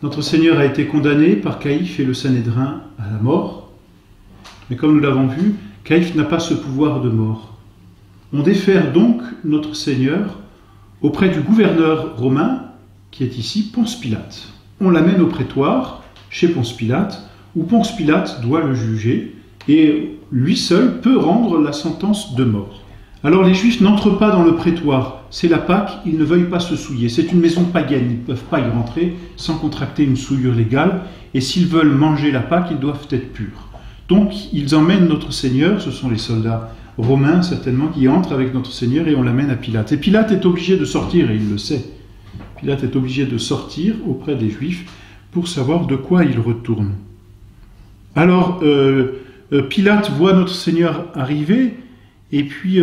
Notre Seigneur a été condamné par Caïphe et le Sanhédrin à la mort. Mais comme nous l'avons vu, Caïphe n'a pas ce pouvoir de mort. On défère donc notre Seigneur auprès du gouverneur romain, qui est ici Ponce Pilate. On l'amène au prétoire, chez Ponce Pilate, où Ponce Pilate doit le juger, et lui seul peut rendre la sentence de mort. Alors les Juifs n'entrent pas dans le prétoire, c'est la Pâque, ils ne veuillent pas se souiller. C'est une maison païenne, ils ne peuvent pas y rentrer sans contracter une souillure légale, et s'ils veulent manger la Pâque, ils doivent être purs. Donc ils emmènent notre Seigneur, ce sont les soldats romains certainement, qui entrent avec notre Seigneur et on l'amène à Pilate. Et Pilate est obligé de sortir, et il le sait. Pilate est obligé de sortir auprès des Juifs pour savoir de quoi il retourne. Alors Pilate voit notre Seigneur arriver, et puis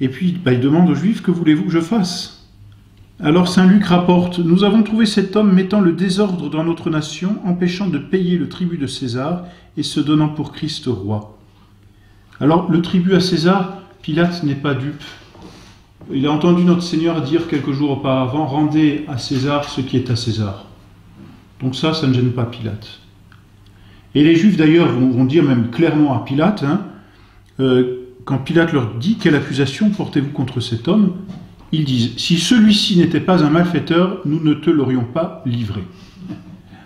il demande aux Juifs, que voulez-vous que je fasse? Alors Saint Luc rapporte, nous avons trouvé cet homme mettant le désordre dans notre nation, empêchant de payer le tribut de César et se donnant pour Christ roi. Alors le tribut à César, Pilate n'est pas dupe. Il a entendu notre Seigneur dire quelques jours auparavant, rendez à César ce qui est à César. Donc ça ne gêne pas Pilate. Et les Juifs d'ailleurs vont dire même clairement à Pilate, quand Pilate leur dit, quelle accusation portez-vous contre cet homme? Ils disent, si celui-ci n'était pas un malfaiteur, nous ne te l'aurions pas livré.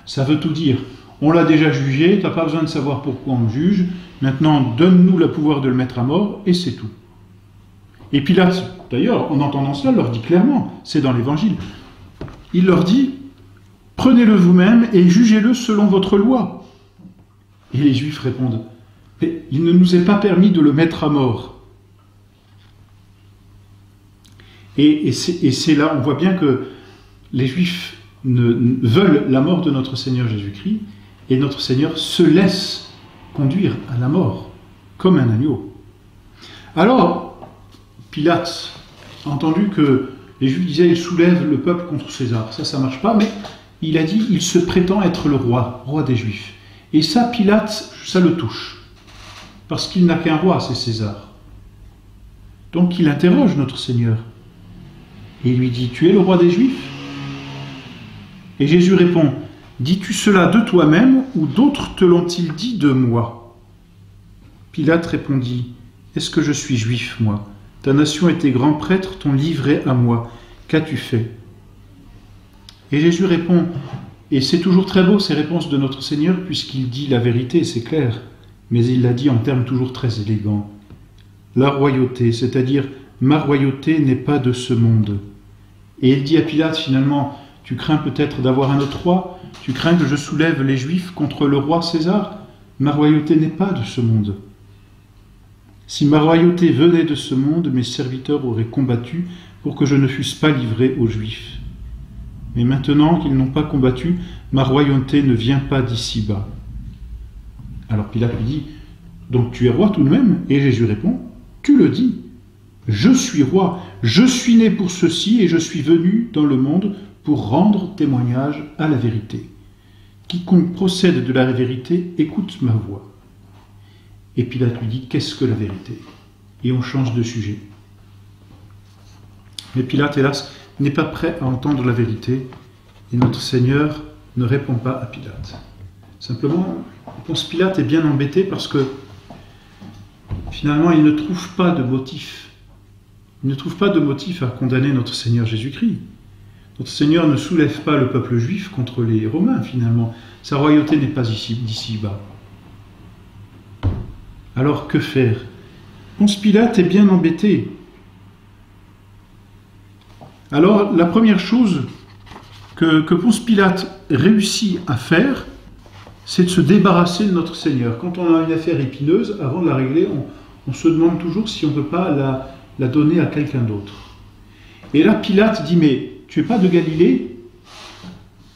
Ça veut tout dire. On l'a déjà jugé, tu n'as pas besoin de savoir pourquoi on le juge, maintenant donne-nous le pouvoir de le mettre à mort, et c'est tout. Et Pilate, d'ailleurs, en entendant cela, leur dit clairement, c'est dans l'Évangile, il leur dit, prenez-le vous-même et jugez-le selon votre loi. Et les Juifs répondent, mais il ne nous est pas permis de le mettre à mort. Et c'est là, on voit bien que les Juifs veulent la mort de notre Seigneur Jésus-Christ, et notre Seigneur se laisse conduire à la mort, comme un agneau. Alors, Pilate a entendu que les Juifs disaient, il soulève le peuple contre César. Ça ne marche pas, mais il a dit, il se prétend être le roi des Juifs. Et ça, Pilate, ça le touche. Parce qu'il n'a qu'un roi, c'est César. Donc il interroge notre Seigneur. Et il lui dit, tu es le roi des Juifs? Et Jésus répond, dis-tu cela de toi-même ou d'autres te l'ont-ils dit de moi? Pilate répondit, est-ce que je suis juif, moi? Ta nation et tes grands prêtres t'ont livré à moi. Qu'as-tu fait? Et Jésus répond, et c'est toujours très beau ces réponses de notre Seigneur, puisqu'il dit la vérité, c'est clair, mais il l'a dit en termes toujours très élégants. La royauté, c'est-à-dire ma royauté n'est pas de ce monde. Et il dit à Pilate finalement, tu crains peut-être d'avoir un autre roi? Tu crains que je soulève les Juifs contre le roi César? Ma royauté n'est pas de ce monde. Si ma royauté venait de ce monde, mes serviteurs auraient combattu pour que je ne fusse pas livré aux Juifs. Mais maintenant qu'ils n'ont pas combattu, ma royauté ne vient pas d'ici-bas. Alors Pilate lui dit, donc tu es roi tout de même? Et Jésus répond, tu le dis, je suis roi, je suis né pour ceci et je suis venu dans le monde pour rendre témoignage à la vérité. Quiconque procède de la vérité écoute ma voix. Et Pilate lui dit, qu'est-ce que la vérité? Et on change de sujet. Mais Pilate, hélas, n'est pas prêt à entendre la vérité, et notre Seigneur ne répond pas à Pilate. Simplement, Ponce Pilate est bien embêté parce que finalement, il ne trouve pas de motif. Il ne trouve pas de motif à condamner notre Seigneur Jésus-Christ. Notre Seigneur ne soulève pas le peuple juif contre les Romains, finalement. Sa royauté n'est pas d'ici-bas. Alors, que faire? Ponce Pilate est bien embêté. Alors, la première chose que Ponce Pilate réussit à faire, c'est de se débarrasser de notre Seigneur. Quand on a une affaire épineuse, avant de la régler, on se demande toujours si on ne peut pas la donner à quelqu'un d'autre. Et là, Pilate dit, mais tu n'es pas de Galilée?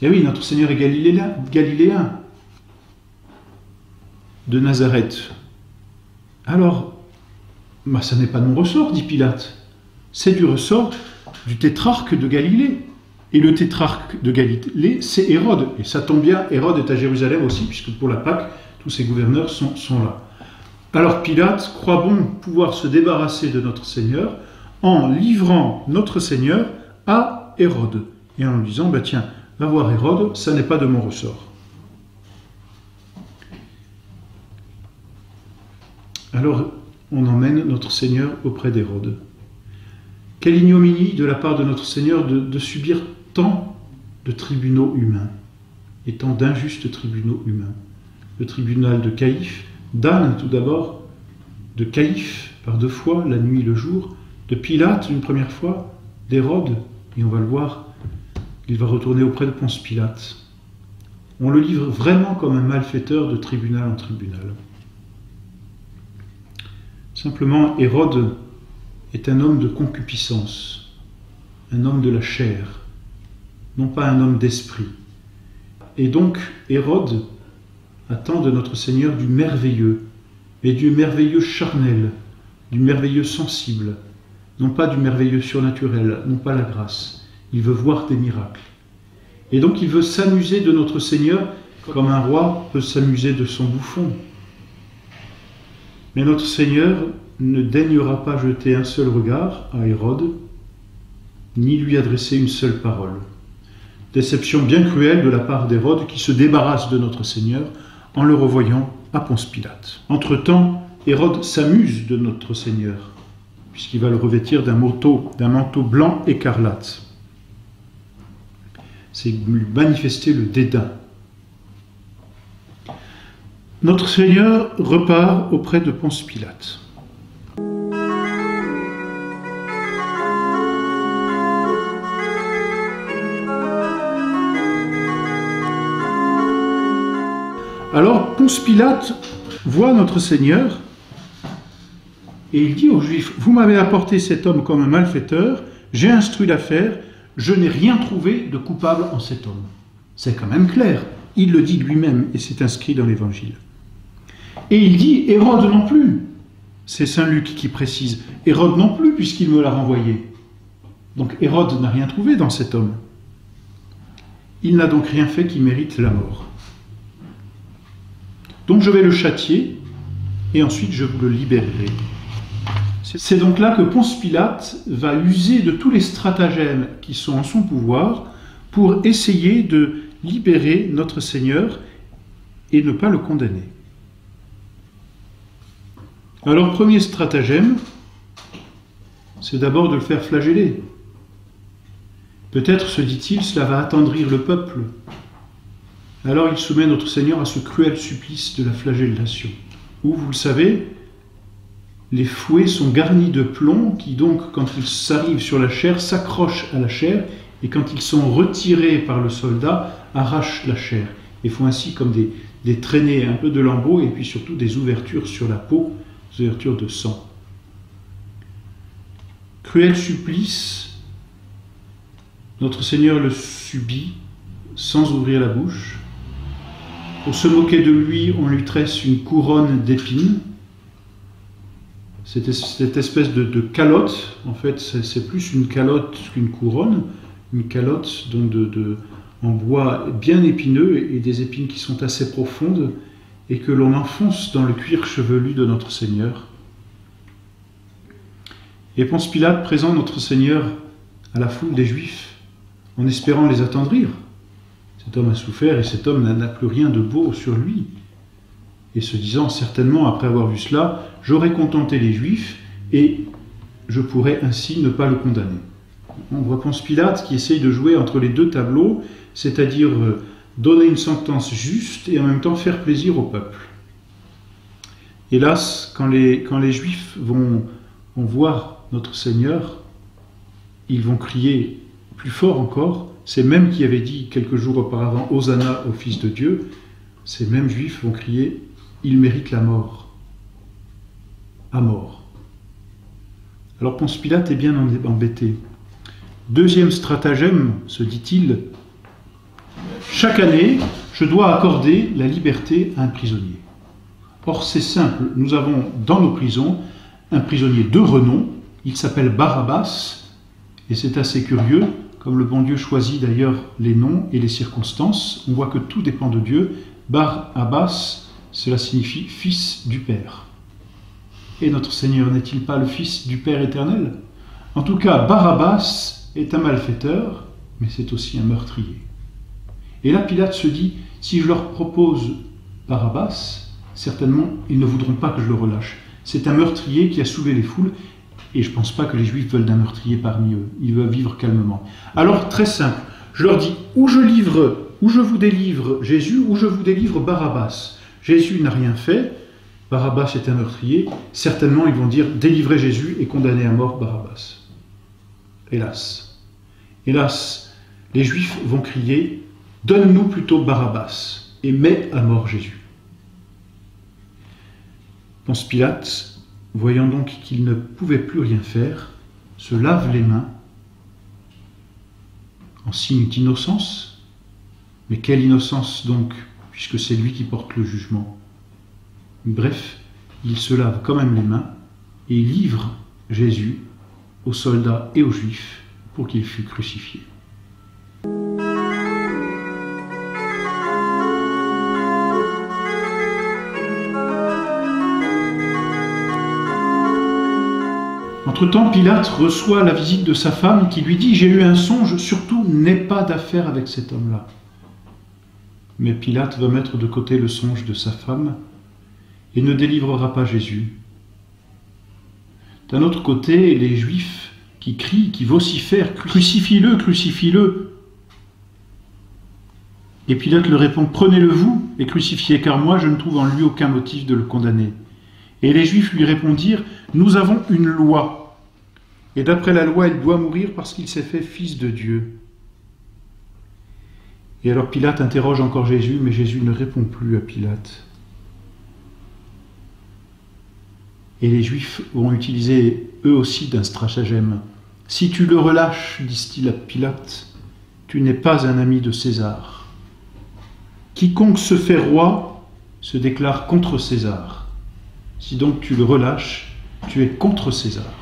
Eh oui, notre Seigneur est galiléen, de Nazareth. Alors, ça n'est pas de mon ressort, dit Pilate. C'est du ressort du tétrarque de Galilée. Et le tétrarque de Galilée, c'est Hérode. Et ça tombe bien, Hérode est à Jérusalem aussi, puisque pour la Pâque, tous ses gouverneurs sont là. Alors Pilate croit bon pouvoir se débarrasser de notre Seigneur en livrant notre Seigneur à Hérode. Et en lui disant, tiens, Va voir Hérode, ça n'est pas de mon ressort. Alors, on emmène notre Seigneur auprès d'Hérode. Quelle ignominie de la part de notre Seigneur de subir tant de tribunaux humains, et tant d'injustes tribunaux humains. Le tribunal de Caïphe, d'Anne tout d'abord, de Caïphe par 2 fois, la nuit et le jour, de Pilate une première fois, d'Hérode, et on va le voir, il va retourner auprès de Ponce Pilate. On le livre vraiment comme un malfaiteur de tribunal en tribunal. Simplement, Hérode est un homme de concupiscence, un homme de la chair, non pas un homme d'esprit. Et donc, Hérode attend de notre Seigneur du merveilleux, mais du merveilleux charnel, du merveilleux sensible, non pas du merveilleux surnaturel, non pas la grâce. Il veut voir des miracles. Et donc, il veut s'amuser de notre Seigneur comme un roi peut s'amuser de son bouffon. Mais notre Seigneur ne daignera pas jeter un seul regard à Hérode, ni lui adresser une seule parole. Déception bien cruelle de la part d'Hérode qui se débarrasse de notre Seigneur en le revoyant à Ponce Pilate. Entre-temps, Hérode s'amuse de notre Seigneur, puisqu'il va le revêtir d'un manteau blanc écarlate. C'est lui manifester le dédain. Notre Seigneur repart auprès de Ponce Pilate. Alors Ponce Pilate voit notre Seigneur et il dit aux Juifs, « Vous m'avez apporté cet homme comme un malfaiteur, j'ai instruit l'affaire, je n'ai rien trouvé de coupable en cet homme. » C'est quand même clair, il le dit lui-même et c'est inscrit dans l'Évangile. Et il dit, Hérode non plus. C'est saint Luc qui précise, Hérode non plus puisqu'il me l'a renvoyé. Donc Hérode n'a rien trouvé dans cet homme. Il n'a donc rien fait qui mérite la mort. Donc je vais le châtier et ensuite je vous le libérerai. C'est donc là que Ponce Pilate va user de tous les stratagèmes qui sont en son pouvoir pour essayer de libérer notre Seigneur et ne pas le condamner. Alors, premier stratagème, c'est d'abord de le faire flageller. Peut-être, se dit-il, cela va attendrir le peuple. Alors il soumet notre Seigneur à ce cruel supplice de la flagellation, où, vous le savez, les fouets sont garnis de plomb qui donc, quand ils arrivent sur la chair, s'accrochent à la chair et quand ils sont retirés par le soldat, arrachent la chair et font ainsi comme des traînées, un peu de lambeaux et puis surtout des ouvertures sur la peau, des ouvertures de sang. Cruel supplice, notre Seigneur le subit sans ouvrir la bouche. Pour se moquer de lui, on lui tresse une couronne d'épines. Cette espèce de calotte, en fait, c'est plus une calotte qu'une couronne, une calotte en bois bien épineux et des épines qui sont assez profondes et que l'on enfonce dans le cuir chevelu de notre Seigneur. Et Ponce Pilate présente notre Seigneur à la foule des Juifs en espérant les attendrir. Cet homme a souffert et cet homme n'a plus rien de beau sur lui. Et se disant certainement, après avoir vu cela, j'aurais contenté les Juifs et je pourrais ainsi ne pas le condamner. On voit Ponce Pilate qui essaye de jouer entre les deux tableaux, c'est-à-dire donner une sentence juste et en même temps faire plaisir au peuple. Hélas, quand les Juifs vont voir notre Seigneur, ils vont crier plus fort encore. Ces mêmes qui avaient dit quelques jours auparavant « Hosanna au Fils de Dieu », ces mêmes Juifs vont crier « Il mérite la mort ». À mort. Alors Ponce Pilate est bien embêté. Deuxième stratagème, se dit-il, chaque année, je dois accorder la liberté à un prisonnier. Or, c'est simple, nous avons dans nos prisons un prisonnier de renom, il s'appelle Barabbas, et c'est assez curieux, comme le bon Dieu choisit d'ailleurs les noms et les circonstances, on voit que tout dépend de Dieu. Barabbas, cela signifie fils du Père. Et notre Seigneur n'est-il pas le fils du Père éternel? En tout cas, Barabbas est un malfaiteur, mais c'est aussi un meurtrier. Et là, Pilate se dit, si je leur propose Barabbas, certainement, ils ne voudront pas que je le relâche. C'est un meurtrier qui a soulevé les foules, et je ne pense pas que les Juifs veulent d'un meurtrier parmi eux. Ils veulent vivre calmement. Alors, très simple, je leur dis, ou je vous délivre Jésus, ou je vous délivre Barabbas. Jésus n'a rien fait, Barabbas est un meurtrier, certainement ils vont dire, délivrez Jésus et condamnez à mort Barabbas. Hélas. Hélas, les Juifs vont crier, donne-nous plutôt Barabbas, et mets à mort Jésus. Ponce Pilate, voyant donc qu'il ne pouvait plus rien faire, se lave les mains en signe d'innocence. Mais quelle innocence donc, puisque c'est lui qui porte le jugement. Bref, il se lave quand même les mains et livre Jésus aux soldats et aux Juifs pour qu'il fût crucifié. Entre-temps, Pilate reçoit la visite de sa femme qui lui dit « J'ai eu un songe, surtout n'aie pas d'affaire avec cet homme-là ». Mais Pilate va mettre de côté le songe de sa femme et ne délivrera pas Jésus. D'un autre côté, les Juifs qui crient, qui vocifèrent « Crucifie-le, crucifie-le ». Et Pilate leur répond « Prenez-le vous et crucifiez, car moi je ne trouve en lui aucun motif de le condamner ». Et les Juifs lui répondirent « Nous avons une loi, et d'après la loi, il doit mourir parce qu'il s'est fait fils de Dieu. » Et alors Pilate interroge encore Jésus, mais Jésus ne répond plus à Pilate. Et les Juifs vont utiliser eux aussi d'un stratagème. « Si tu le relâches, disent-ils à Pilate, tu n'es pas un ami de César. Quiconque se fait roi se déclare contre César. Si donc tu le relâches, tu es contre César. »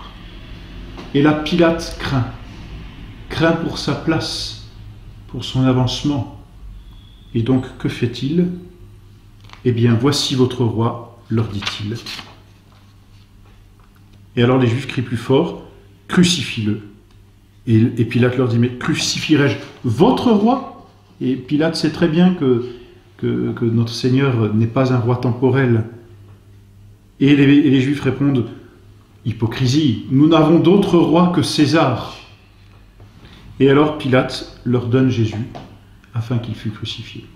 Et là, Pilate craint pour sa place, pour son avancement. Et donc, que fait-il? Eh bien, voici votre roi, leur dit-il. Et alors les Juifs crient plus fort, crucifie-le. Et Pilate leur dit, mais crucifierai-je votre roi? Et Pilate sait très bien que notre Seigneur n'est pas un roi temporel. Et les Juifs répondent, hypocrisie, nous n'avons d'autre roi que César. Et alors Pilate leur donne Jésus afin qu'il fût crucifié.